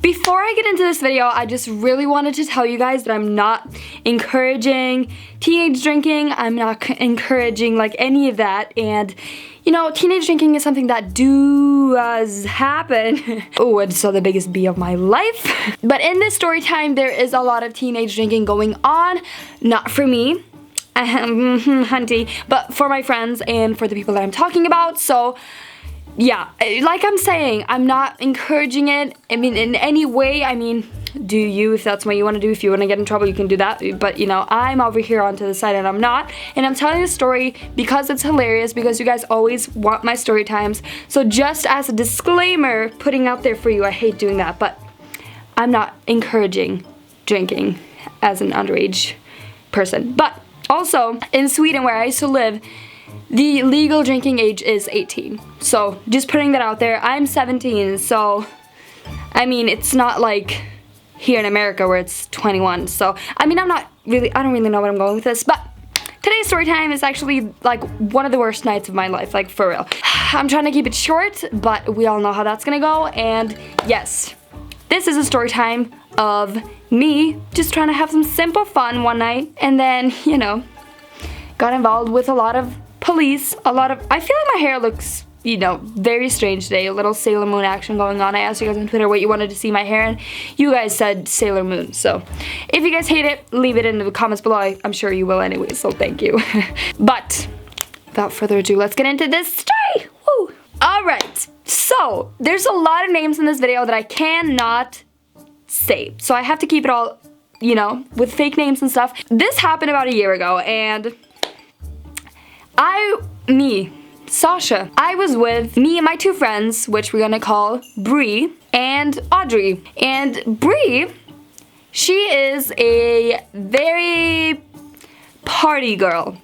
Before I get into this video, I just really wanted to tell you guys that I'm not encouraging teenage drinking. I'm not encouraging like any of that, and you know, teenage drinking is something that does happen. Oh, it's so the biggest B of my life. But in this story time, there is a lot of teenage drinking going on. Not for me, hunty, but for my friends and for the people that I'm talking about. So yeah, like I'm saying, I'm not encouraging it. I mean, in any way. I mean, do you, if that's what you want to do. If you want to get in trouble, you can do that. But you know, I'm over here onto the side and I'm not. And I'm telling this story because it's hilarious, because you guys always want my story times. So just as a disclaimer, putting out there for you, I hate doing that, but I'm not encouraging drinking as an underage person. But also, in Sweden, where I used to live, the legal drinking age is 18. So just putting that out there. I'm 17, so I mean, it's not like here in America where it's 21. So I mean, I don't really know what I'm going with this, but today's story time is actually like one of the worst nights of my life, like for real. I'm trying to keep it short, but we all know how that's gonna go. And yes, this is a story time of me just trying to have some simple fun one night, and then, you know, got involved with a lot of police, I feel like my hair looks, you know, very strange today. A little Sailor Moon action going on. I asked you guys on Twitter what you wanted to see my hair in. You guys said Sailor Moon. So if you guys hate it, leave it in the comments below. I'm sure you will anyway, so thank you. But without further ado, let's get into this story. Woo! Alright, so there's a lot of names in this video that I cannot say. So I have to keep it all, you know, with fake names and stuff. This happened about a year ago, and Sasha, I was with me and my two friends, which we're gonna call Bree and Audrey. And Bree, she is a very party girl,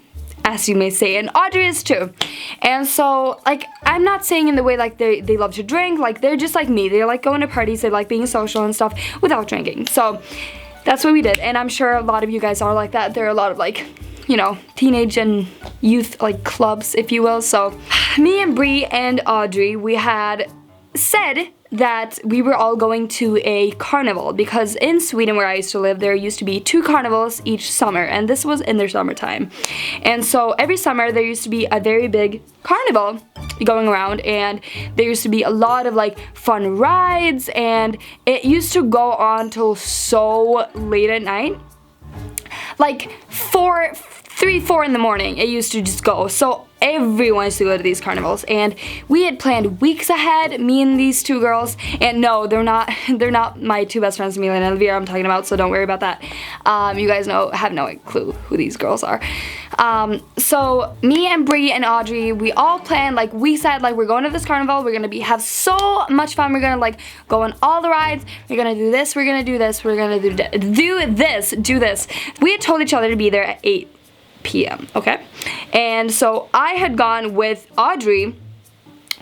as you may say, and Audrey is too. And so, like, I'm not saying in the way like they love to drink, like they're just like me. They like going to parties, they like being social and stuff without drinking. So that's what we did, and I'm sure a lot of you guys are like that. There are a lot of like, you know, teenage and youth like clubs, if you will. So me and Bree and Audrey, we had said that we were all going to a carnival, because in Sweden, where I used to live, there used to be 2 carnivals each summer, and this was in their summertime. And so every summer there used to be a very big carnival going around, and there used to be a lot of like fun rides, and it used to go on till so late at night, like 3, 4 in the morning. It used to just go. So everyone used to go to these carnivals, and we had planned weeks ahead, me and these 2 girls. And no, they're not my 2 best friends, Amelia and Elvira, I'm talking about, so don't worry about that. You guys have no clue who these girls are. So me and Bree and Audrey, we all planned, like we said, like we're going to this carnival, we're gonna have so much fun, we're gonna like go on all the rides, we're gonna do this, we're gonna do this, we're gonna do this. We had told each other to be there at 8 p.m. okay? And so I had gone with Audrey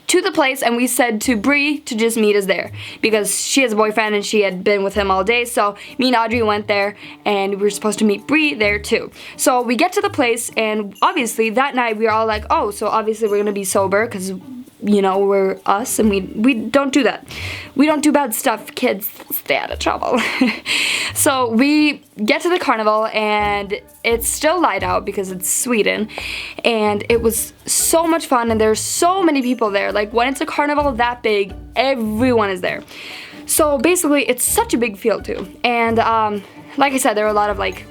to the place, and we said to Bree to just meet us there, because she has a boyfriend and she had been with him all day. So me and Audrey went there, and we were supposed to meet Bree there too. So we get to the place, and obviously that night we were all like, oh, so obviously we're gonna be sober, because you know, we're us, and we don't do that. We don't do bad stuff. Kids, stay out of trouble. So we get to the carnival, and it's still light out because it's Sweden, and it was so much fun, and there's so many people there. Like when it's a carnival that big, everyone is there. So basically it's such a big field too. And like I said, there were a lot of like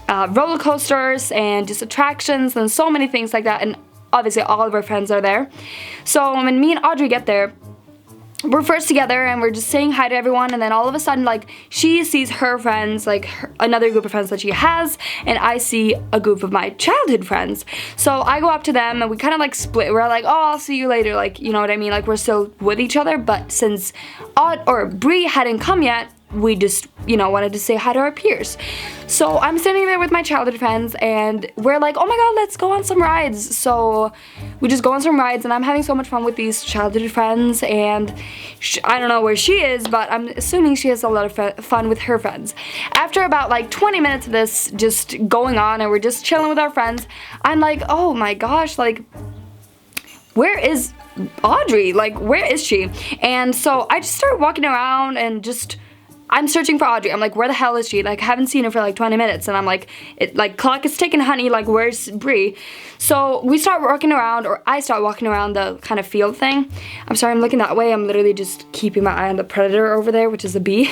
roller coasters and just attractions and so many things like that, and obviously all of our friends are there. So when me and Audrey get there, we're first together and we're just saying hi to everyone, and then all of a sudden, like, she sees her friends, like another group of friends that she has, and I see a group of my childhood friends. So I go up to them and we kind of like split. We're like, oh, I'll see you later, like, you know what I mean, like we're still with each other. But since Bree hadn't come yet, we just, you know, wanted to say hi to our peers. So I'm sitting there with my childhood friends, and we're like, oh my god, let's go on some rides. So we just go on some rides, and I'm having so much fun with these childhood friends, and I don't know where she is, but I'm assuming she has a lot of fun with her friends. After about like 20 minutes of this just going on, and we're just chilling with our friends, I'm like, oh my gosh, like, where is Audrey? Like, where is she? And so I just start walking around and I'm searching for Audrey. I'm like, where the hell is she? Like, I haven't seen her for like 20 minutes. And I'm like, clock is ticking, honey. Like, where's Bree? So we start walking around, or I start walking around the kind of field thing. I'm sorry, I'm looking that way. I'm literally just keeping my eye on the predator over there, which is a bee.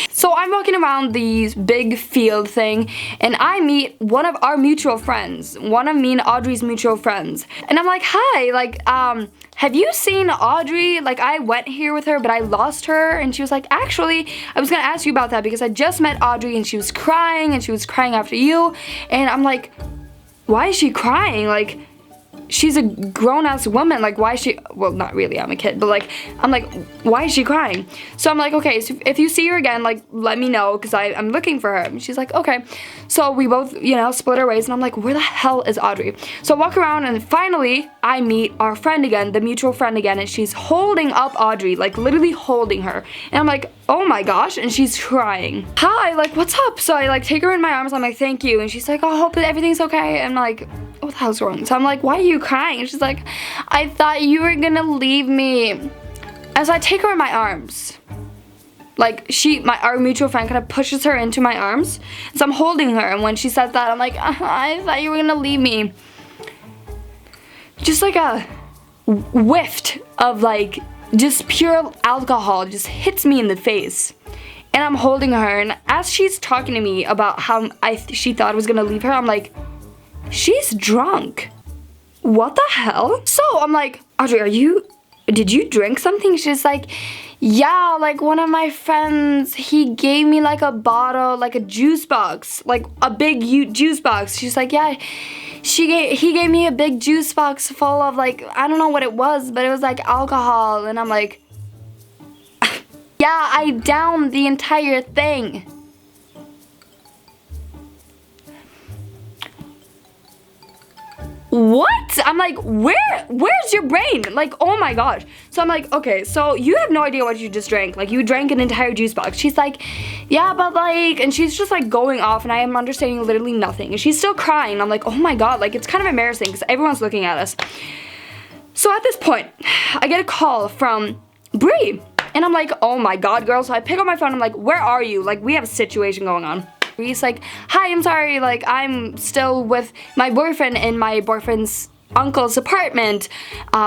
So I'm walking around the big field thing, and I meet one of our mutual friends. One of me and Audrey's mutual friends. And I'm like, hi, like, have you seen Audrey? Like, I went here with her, but I lost her. And she was like, actually, I was gonna ask you about that because I just met Audrey and she was crying after you. And I'm like, why is she crying? Like, she's a grown-ass woman. Like, why is she, well, not really, I'm a kid, but like, I'm like, why is she crying? So I'm like, okay, so if you see her again, like, let me know, because I'm looking for her. And she's like, okay. So we both, you know, split our ways, and I'm like, where the hell is Audrey? So I walk around, and finally, I meet our friend again, the mutual friend again, and she's holding up Audrey, like, literally holding her. And I'm like, oh my gosh, and she's crying. Hi, like, what's up? So I, like, take her in my arms, I'm like, thank you, and she's like, oh, I hope that everything's okay. And I'm like, what the hell's wrong? So I'm like, why are you crying? And she's like, I thought you were gonna leave me. As I take her in my arms, like, our mutual friend kind of pushes her into my arms, so I'm holding her, and when she says that, I'm like, I thought you were gonna leave me. Just like a whiff of, like, just pure alcohol just hits me in the face. And I'm holding her, and as she's talking to me about how she thought I was gonna leave her, I'm like, she's drunk. What the hell? So I'm like, Audrey, did you drink something? She's like, yeah, like one of my friends, he gave me like a bottle, like a juice box, like a big juice box. She's like, yeah, he gave me a big juice box full of, like, I don't know what it was, but it was like alcohol. And I'm like, yeah, I downed the entire thing. What? I'm like, where's your brain? Like, oh my gosh. So I'm like, okay, so you have no idea what you just drank. Like, you drank an entire juice box. She's like, yeah, but like, and she's just like going off, and I am understanding literally nothing. And she's still crying. I'm like, oh my god, like, it's kind of embarrassing because everyone's looking at us. So at this point, I get a call from Bree. And I'm like, oh my god, girl. So I pick up my phone. I'm like, where are you? Like, we have a situation going on. He's like, hi, I'm sorry, like, I'm still with my boyfriend in my boyfriend's uncle's apartment,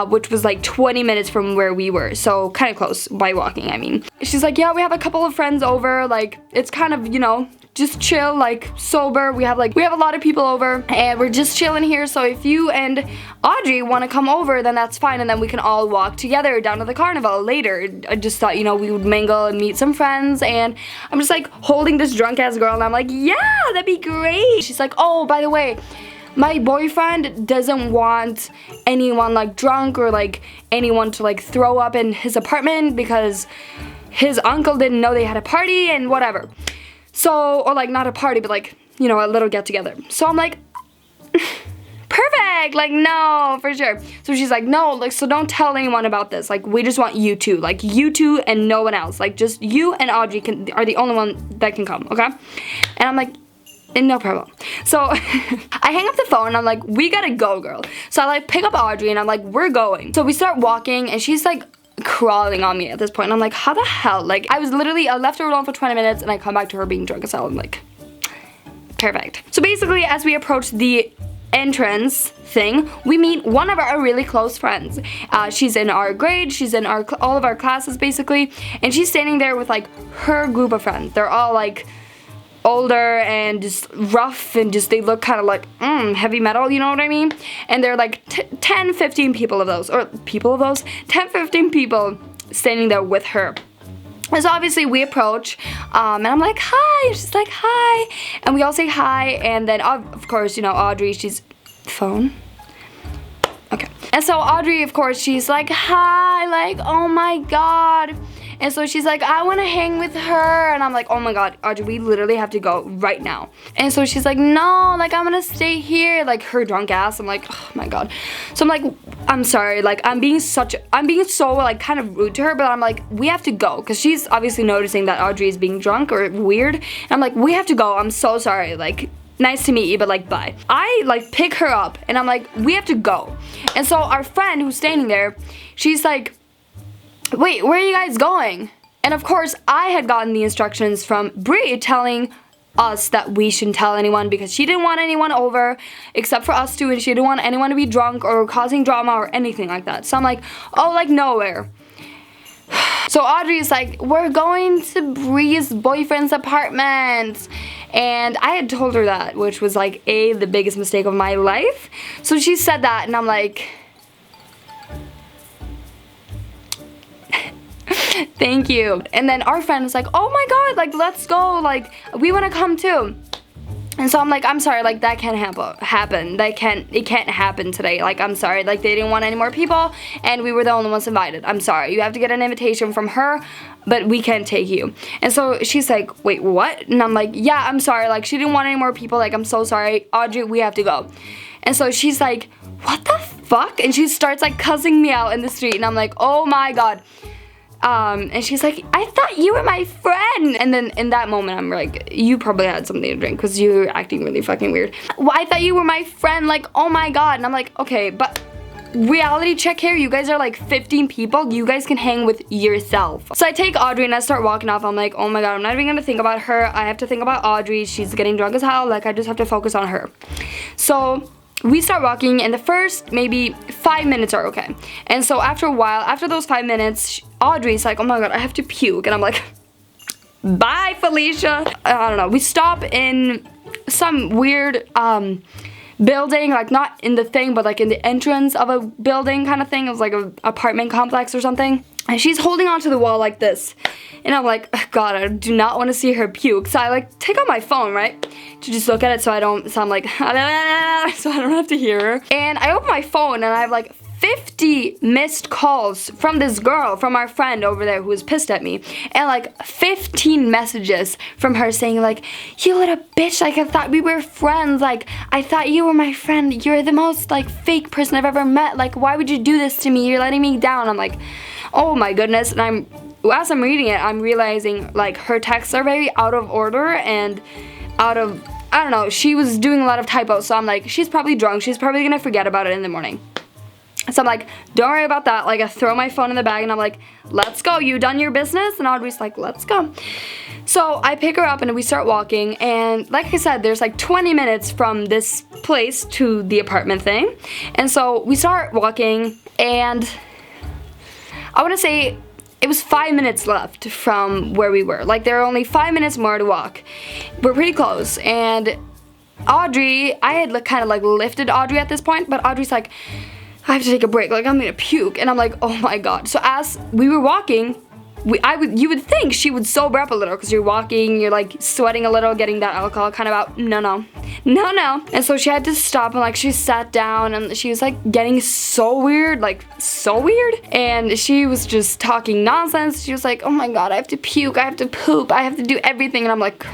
which was like 20 minutes from where we were, so kind of close by walking, I mean. She's like, yeah, we have a couple of friends over, like, it's kind of, you know, just chill, like, sober. We have a lot of people over, and we're just chilling here, so if you and Audrey want to come over, then that's fine, and then we can all walk together down to the carnival later. I just thought, you know, we would mingle and meet some friends, and I'm just, like, holding this drunk-ass girl, and I'm like, yeah, that'd be great. She's like, oh, by the way, my boyfriend doesn't want anyone, like, drunk or, like, anyone to, like, throw up in his apartment because his uncle didn't know they had a party and whatever. So, or like, not a party, but like, you know, a little get together. So I'm like, perfect, like, no, for sure. So she's like, no, like, so don't tell anyone about this. Like, we just want you two, like, you two and no one else. Like, just you and Audrey are the only one that can come, okay? And I'm like, no problem. So I hang up the phone, and I'm like, we gotta go, girl. So I, like, pick up Audrey, and I'm like, we're going. So we start walking, and she's like, crawling on me at this point. I'm like, how the hell? Like, I left her alone for 20 minutes, and I come back to her being drunk as hell. I'm like, perfect. So basically, as we approach the entrance thing, we meet one of our really close friends. She's in our grade, she's in all of our classes, basically, and she's standing there with, like, her group of friends. They're all, like, older and just rough, and just, they look kind of like heavy metal, you know what I mean? And they're like 10, 15 people of those, 10, 15 people standing there with her. And so obviously we approach, and I'm like, hi, and she's like, hi, and we all say hi, and then of course, you know, Audrey, she's, phone? Okay. And so Audrey, of course, she's like, hi, like, oh my god. And so she's like, I want to hang with her. And I'm like, oh my god, Audrey, we literally have to go right now. And so she's like, no, like, I'm going to stay here. Like, her drunk ass. I'm like, oh my god. So I'm like, I'm sorry. Like, I'm being so, like, kind of rude to her. But I'm like, we have to go. Because she's obviously noticing that Audrey is being drunk or weird. And I'm like, we have to go. I'm so sorry. Like, nice to meet you, but like, bye. I like pick her up and I'm like, we have to go. And so our friend who's standing there, she's like, wait, where are you guys going? And of course, I had gotten the instructions from Brie telling us that we shouldn't tell anyone because she didn't want anyone over except for us two, and she didn't want anyone to be drunk or causing drama or anything like that. So I'm like, oh, like nowhere. So Audrey's like, we're going to Brie's boyfriend's apartment. And I had told her that, which was like the biggest mistake of my life. So she said that and I'm like, thank you. And then our friend was like, oh my god, like let's go, like we want to come too. And so I'm like, I'm sorry, like that can't happen. It can't happen today. Like I'm sorry, like they didn't want any more people and we were the only ones invited. I'm sorry. You have to get an invitation from her, but we can't take you. And so she's like, wait, what? And I'm like, yeah, I'm sorry. Like she didn't want any more people. Like I'm so sorry. Audrey, we have to go. And so she's like, what the fuck? And she starts like cussing me out in the street and I'm like, oh my god. And she's like, I thought you were my friend. And then in that moment, I'm like, you probably had something to drink because you're acting really fucking weird. Well, I thought you were my friend, like, oh my god. And I'm like, okay, but reality check here, you guys are like 15 people. You guys can hang with yourself. So I take Audrey and I start walking off. I'm like, oh my god, I'm not even gonna think about her. I have to think about Audrey. She's getting drunk as hell. Like, I just have to focus on her. So we start walking and the first maybe 5 minutes are okay. And so after a while, after those 5 minutes, Audrey's like, oh my god, I have to puke. And I'm like, bye, Felicia. I don't know. We stop in some weird building, like not in the thing, but like in the entrance of a building kind of thing. It was like an apartment complex or something. And she's holding onto the wall like this. And I'm like, oh god, I do not want to see her puke. So I like take out my phone, right? To just look at it so I'm like, so I don't have to hear her. And I open my phone and I have like 50 missed calls from this girl, from our friend over there who was pissed at me. And like 15 messages from her saying like, you little bitch, like I thought we were friends. Like I thought you were my friend. You're the most like fake person I've ever met. Like why would you do this to me? You're letting me down. I'm like, oh my goodness. And as I'm reading it, I'm realizing like her texts are very out of order and out of, I don't know, she was doing a lot of typos. So I'm like, she's probably drunk. She's probably gonna forget about it in the morning. So I'm like, don't worry about that. Like I throw my phone in the bag and I'm like, let's go. You done your business? And Audrey's like, let's go. So I pick her up and we start walking. And like I said, there's like 20 minutes from this place to the apartment thing. And so we start walking and I want to say it was 5 minutes left from where we were. Like there are only 5 minutes more to walk. We're pretty close. And Audrey, I had kind of like lifted Audrey at this point, but Audrey's like, I have to take a break, like I'm gonna puke. And I'm like, oh my god. So as we were walking, you would think she would sober up a little because you're walking, you're like sweating a little, getting that alcohol kind of out. No. And so she had to stop and like she sat down and she was like getting so weird, like so weird. And she was just talking nonsense. She was like, oh my god, I have to puke, I have to poop, I have to do everything. And I'm like,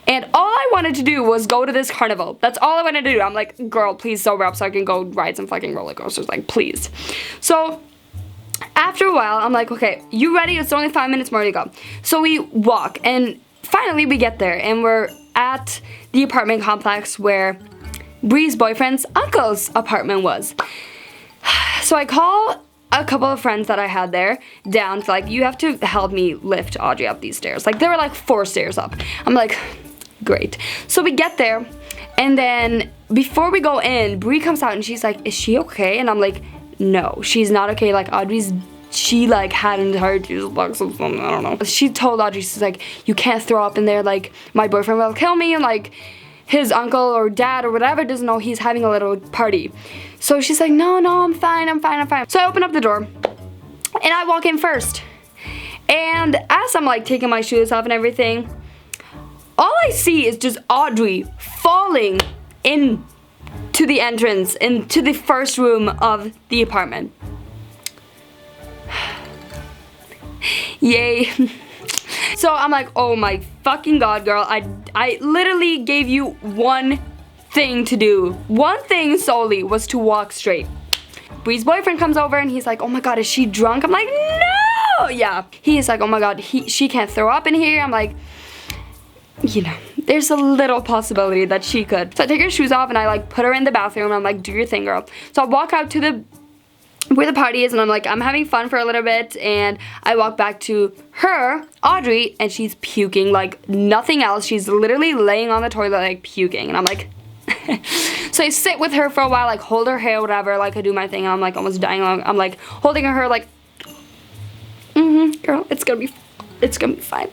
and all I wanted to do was go to this carnival. That's all I wanted to do. I'm like, girl, please sober up so I can go ride some fucking roller coasters. Like, please. So after a while, I'm like, okay, you ready? It's only 5 minutes more to go. So we walk and finally we get there and we're at the apartment complex where Bree's boyfriend's uncle's apartment was. So I call a couple of friends that I had there down to like, you have to help me lift Audrey up these stairs. Like there were like 4 stairs up. I'm like, great. So we get there and then before we go in, Bree comes out and she's like, is she okay? And I'm like, no, she's not okay. Like she like had an entire juice box or something, I don't know. She told Audrey, she's like, you can't throw up in there, like my boyfriend will kill me, and like his uncle or dad or whatever doesn't know he's having a little party. So she's like, no, I'm fine. So I open up the door and I walk in first. And as I'm like taking my shoes off and everything, all I see is just Audrey falling into the entrance, into the first room of the apartment. Yay. So I'm like, oh my fucking god, girl, I literally gave you one thing to do. One thing solely was to walk straight. Bree's boyfriend comes over and he's like, oh my god, is she drunk? I'm like, no! Yeah. He's like, oh my god, she can't throw up in here. I'm like, you know, there's a little possibility that she could. So I take her shoes off and I like put her in the bathroom and I'm like, do your thing, girl. So I walk out to where the party is and I'm like, I'm having fun for a little bit, and I walk back to her, Audrey, and she's puking like nothing else. She's literally laying on the toilet like puking, and I'm like, so I sit with her for a while, like hold her hair, whatever, like I do my thing, and I'm like almost dying. I'm like holding her like, girl, it's gonna be fine.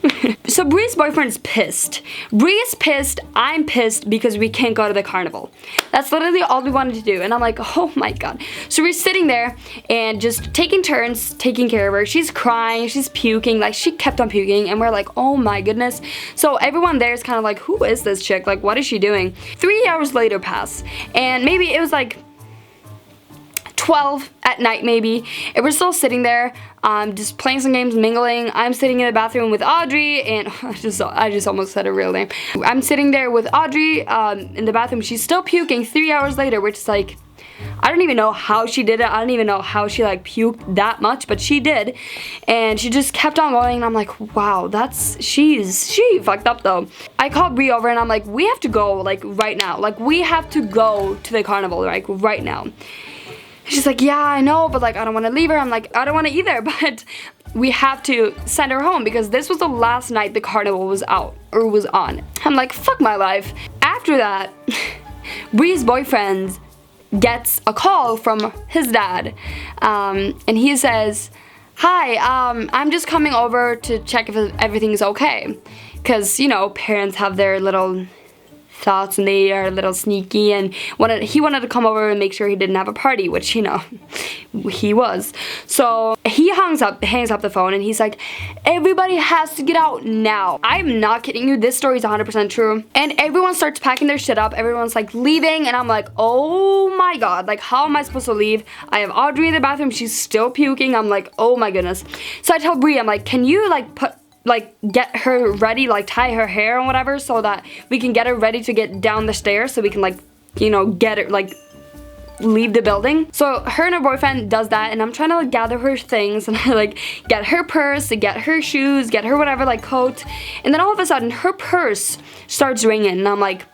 So Bree's boyfriend's pissed. Bree is pissed, I'm pissed because we can't go to the carnival. That's literally all we wanted to do, and I'm like, oh my god. So we're sitting there and just taking turns taking care of her. She's crying, she's puking, like she kept on puking, and we're like, oh my goodness. So everyone there is kind of like, who is this chick? Like, what is she doing? 3 hours later pass, and maybe it was like 12 at night maybe, and we're still sitting there just playing some games, mingling. I'm sitting in the bathroom with Audrey, and I just almost said her real name. I'm sitting there with Audrey in the bathroom. She's still puking 3 hours later, which is like, I don't even know how she did it. I don't even know how she like puked that much, but she did, and she just kept on going, and I'm like, wow, she fucked up though. I called Bree over and I'm like, we have to go like right now. Like we have to go to the carnival like right now. She's like, yeah, I know, but like I don't want to leave her. I'm like, I don't want to either, but we have to send her home because this was the last night the carnival was out or was on. I'm like, fuck my life. After that, Bree's boyfriend gets a call from his dad, and he says, hi, I'm just coming over to check if everything's okay, because you know, parents have their little thoughts and they are a little sneaky, and he wanted to come over and make sure he didn't have a party, which, you know, he was. So he hangs up the phone and he's like, everybody has to get out now. I'm not kidding you, this story is 100% true. And everyone starts packing their shit up, everyone's like leaving, and I'm like, oh my god, like how am I supposed to leave? I have Audrey in the bathroom, she's still puking. I'm like, oh my goodness. So I tell Bree, I'm like, can you like get her ready, like tie her hair and whatever, so that we can get her ready to get down the stairs, so we can like, you know, get her like leave the building. So her and her boyfriend does that, and I'm trying to like gather her things, and I like get her purse, get her shoes, get her whatever, like coat, and then all of a sudden her purse starts ringing, and I'm like,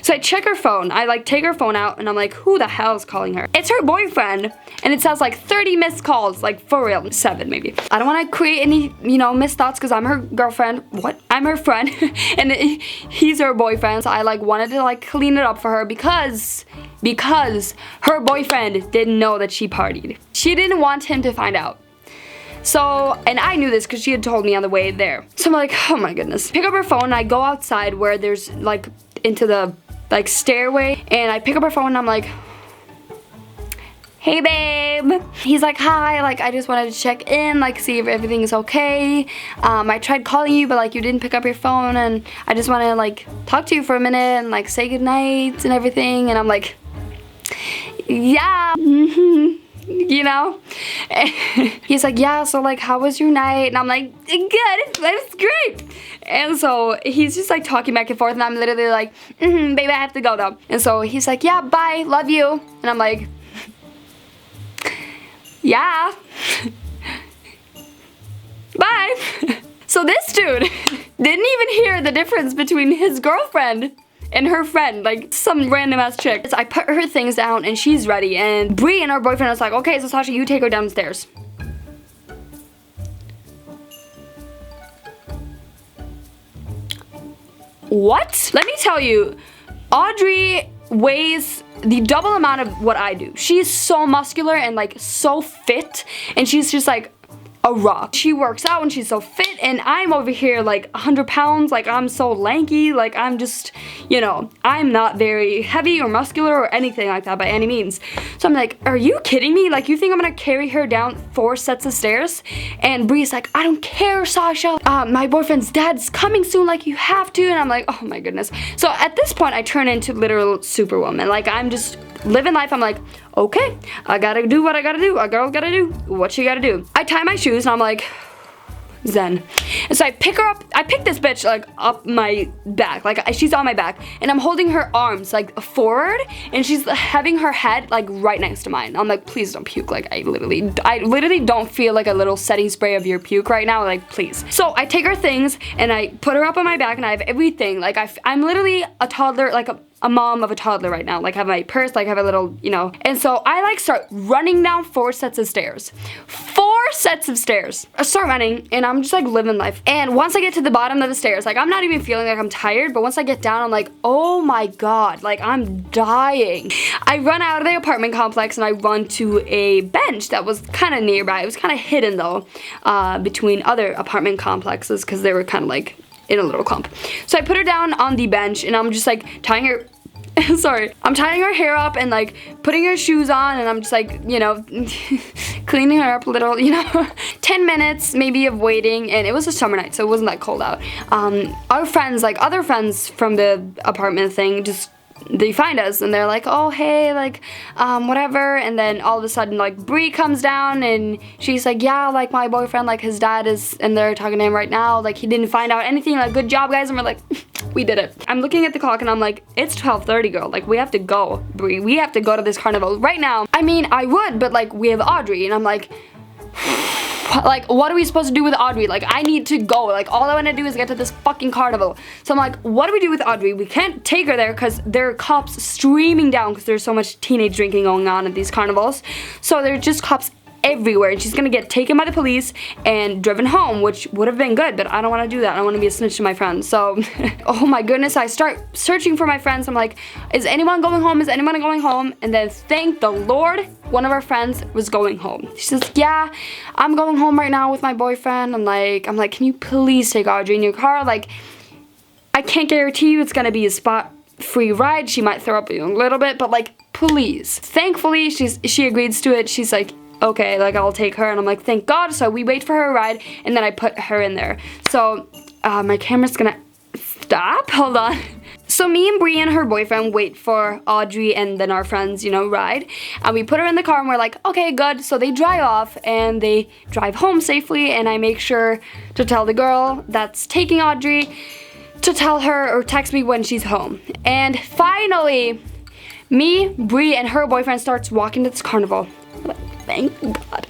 so I check her phone. I like take her phone out and I'm like, who the hell is calling her? It's her boyfriend, and it says like 30 missed calls, like for real, 7 maybe. I don't want to create any, you know, missed thoughts because I'm her girlfriend. What? I'm her friend and he's her boyfriend. So I like wanted to like clean it up for her because her boyfriend didn't know that she partied. She didn't want him to find out. So, and I knew this because she had told me on the way there. So I'm like, oh my goodness. Pick up her phone, I go outside where there's like into the like stairway, and I pick up her phone and I'm like, hey babe. He's like, hi, like I just wanted to check in, like see if everything is okay. I tried calling you, but like you didn't pick up your phone, and I just want to like talk to you for a minute and like say goodnight and everything. And I'm like, yeah, you know. He's like, yeah, so like how was your night? And I'm like, good, it was great. And so he's just like talking back and forth, and I'm literally like, baby, I have to go though. And so he's like, yeah, bye, love you. And I'm like, yeah, bye. So this dude didn't even hear the difference between his girlfriend and her friend, like some random ass chick. So I put her things down and she's ready, and Bree and her boyfriend was like, okay, so Sasha, you take her downstairs. What? Let me tell you, Audrey weighs the double amount of what I do. She's so muscular and like so fit, and she's just like a rock. She works out and she's so fit, and I'm over here like 100 pounds, like I'm so lanky, like I'm just, you know, I'm not very heavy or muscular or anything like that by any means. So I'm like, are you kidding me? Like, you think I'm gonna carry her down 4 sets of stairs? And Bree's like, I don't care, Sasha. My boyfriend's dad's coming soon, like you have to. And I'm like, oh my goodness. So at this point I turn into literal superwoman. Like, I'm just living life. I'm like, okay, I gotta do what I gotta do. A girl gotta do what she gotta do. I tie my shoes and I'm like, zen. And so I pick her up, I pick this bitch like up my back, like she's on my back, and I'm holding her arms like forward, and she's having her head like right next to mine. I'm like, please don't puke. Like I literally don't feel like a little setting spray of your puke right now, like please. So I take her things and I put her up on my back, and I have everything. Like I'm literally a toddler, like a mom of a toddler right now. Like I have my purse, like I have a little, you know. And so I like start running down 4 sets of stairs. 4 sets of stairs. I start running and I'm just like living life. And once I get to the bottom of the stairs, like I'm not even feeling like I'm tired, but once I get down, I'm like, oh my God, like I'm dying. I run out of the apartment complex and I run to a bench that was kind of nearby. It was kind of hidden though, between other apartment complexes because they were kind of like in a little clump. So I put her down on the bench and I'm just like tying her, sorry, I'm tying her hair up and like putting her shoes on, and I'm just like, you know, cleaning her up a little, you know. 10 minutes maybe of waiting, and it was a summer night, so it wasn't that cold out. Our friends, like other friends from the apartment thing, just they find us and they're like, oh hey, like whatever. And then all of a sudden like Bree comes down and she's like, yeah, like my boyfriend, like his dad is in there talking to him right now, like he didn't find out anything, like good job guys. And we're like, we did it. I'm looking at the clock and I'm like, it's 12:30 girl, like we have to go, Bree, we have to go to this carnival right now. I mean I would, but like we have Audrey. And I'm like, like what are we supposed to do with Audrey? Like I need to go, like all I want to do is get to this fucking carnival. So I'm like, what do we do with Audrey? We can't take her there because there are cops streaming down because there's so much teenage drinking going on at these carnivals. So there's just cops everywhere, and she's gonna get taken by the police and driven home, which would have been good, but I don't want to do that. I don't want to be a snitch to my friends. So oh my goodness, I start searching for my friends. I'm like, is anyone going home? Is anyone going home? And then thank the Lord, one of our friends was going home. She says, yeah, I'm going home right now with my boyfriend. I'm like, can you please take Audrey in your car? Like I can't guarantee you it's gonna be a spot free ride. She might throw up a little bit, but like please. Thankfully she agrees to it. She's like, okay, like I'll take her. And I'm like, thank God. So we wait for her ride and then I put her in there. So my camera's gonna stop, hold on. So me and Bree and her boyfriend wait for Audrey and then our friends, you know, ride. And we put her in the car and we're like, okay, good. So they drive off and they drive home safely, and I make sure to tell the girl that's taking Audrey to tell her or text me when she's home. And finally, me, Bree, and her boyfriend starts walking to this carnival. Thank God.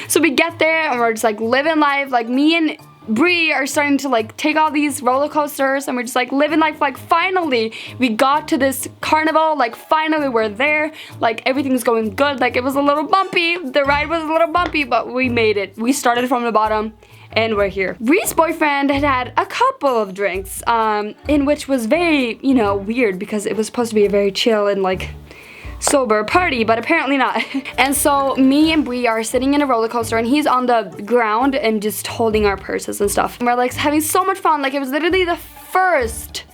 So we get there and we're just like living life. Like me and Bree are starting to like take all these roller coasters and we're just like living life. Like finally we got to this carnival. Like finally we're there. Like everything's going good. Like it was a little bumpy. The ride was a little bumpy, but we made it. We started from the bottom and we're here. Bree's boyfriend had a couple of drinks, in which was very, you know, weird because it was supposed to be a very chill and like sober party, but apparently not. And so me and Bree are sitting in a roller coaster and he's on the ground and just holding our purses and stuff. And we're like having so much fun. Like it was literally the first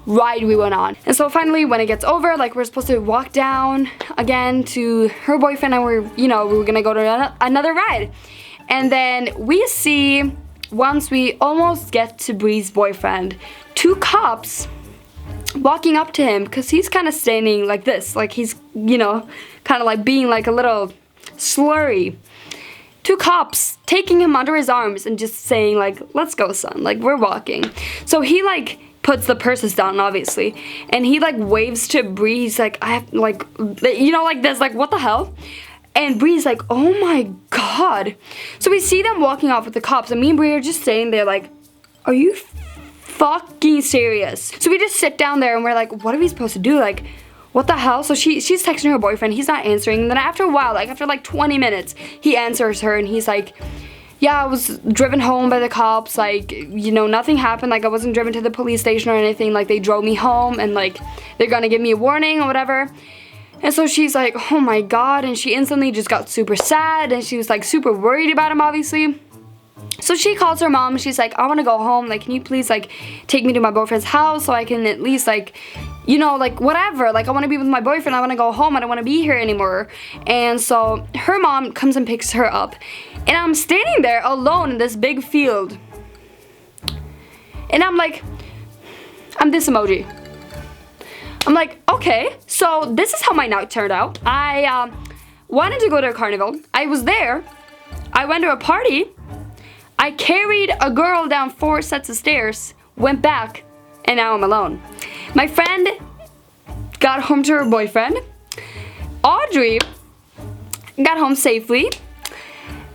ride we went on. And so finally when it gets over, like we're supposed to walk down again to her boyfriend and we're, you know, we're gonna go to another ride. And then we see, once we almost get to Bree's boyfriend, 2 cops walking up to him because he's kind of standing like this, like he's, you know, kind of like being like a little slurry. 2 cops taking him under his arms and just saying like, let's go son, like we're walking. So he like puts the purses down obviously and he like waves to Bree. He's like, I have like, you know, like this, like what the hell? And Bree's like, oh my God. So we see them walking off with the cops and me and Bree are just staying there like, are you fucking serious? So we just sit down there and we're like, what are we supposed to do? Like, what the hell? So she's texting her boyfriend, he's not answering. And then after a while, like after like 20 minutes, he answers her and he's like, yeah, I was driven home by the cops, like, you know, nothing happened, like I wasn't driven to the police station or anything, like they drove me home and like they're gonna give me a warning or whatever. And so she's like, oh my God, and she instantly just got super sad and she was like super worried about him obviously. So she calls her mom, she's like, I want to go home, like can you please like take me to my boyfriend's house so I can at least like, you know, like whatever, like I want to be with my boyfriend, I want to go home, I don't want to be here anymore. And so her mom comes and picks her up and I'm standing there alone in this big field and I'm like, I'm this emoji. I'm like, okay, so this is how my night turned out. I wanted to go to a carnival, I was there, I went to a party, I carried a girl down 4 sets of stairs, went back, and now I'm alone. My friend got home to her boyfriend. Audrey got home safely.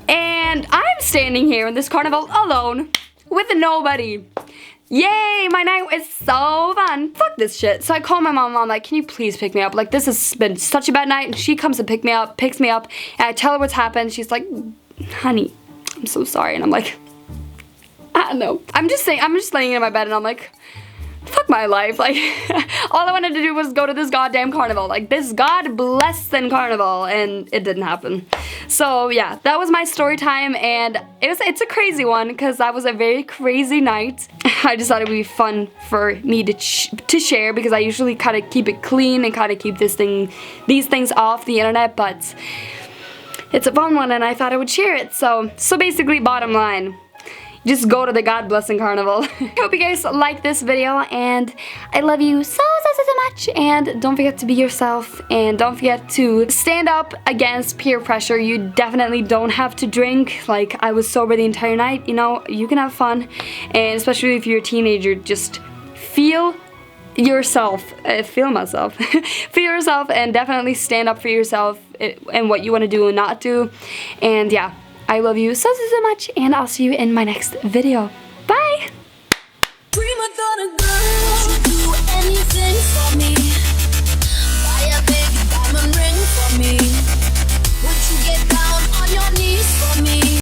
And I'm standing here in this carnival alone with nobody. Yay, my night was so fun. Fuck this shit. So I call my mom, I'm like, can you please pick me up? Like, this has been such a bad night. And she comes to pick me up, picks me up, and I tell her what's happened. She's like, honey, I'm so sorry. And I'm like, I don't know. I'm just laying in my bed and I'm like, fuck my life. Like, all I wanted to do was go to this goddamn carnival. Like, this God blessed carnival, and it didn't happen. So yeah, that was my story time, and it's a crazy one because that was a very crazy night. I just thought it would be fun for me to share because I usually kind of keep it clean and kind of keep these things off the internet, but it's a fun one and I thought I would share it. So basically, bottom line, just go to the God blessing carnival. Hope you guys like this video, and I love you so much. And don't forget to be yourself, and don't forget to stand up against peer pressure. You definitely don't have to drink. Like, I was sober the entire night. You know, you can have fun, and especially if you're a teenager, just feel yourself. Feel myself. Feel yourself, and definitely stand up for yourself and what you want to do and not do. And yeah, I love you so much, and I'll see you in my next video. Bye!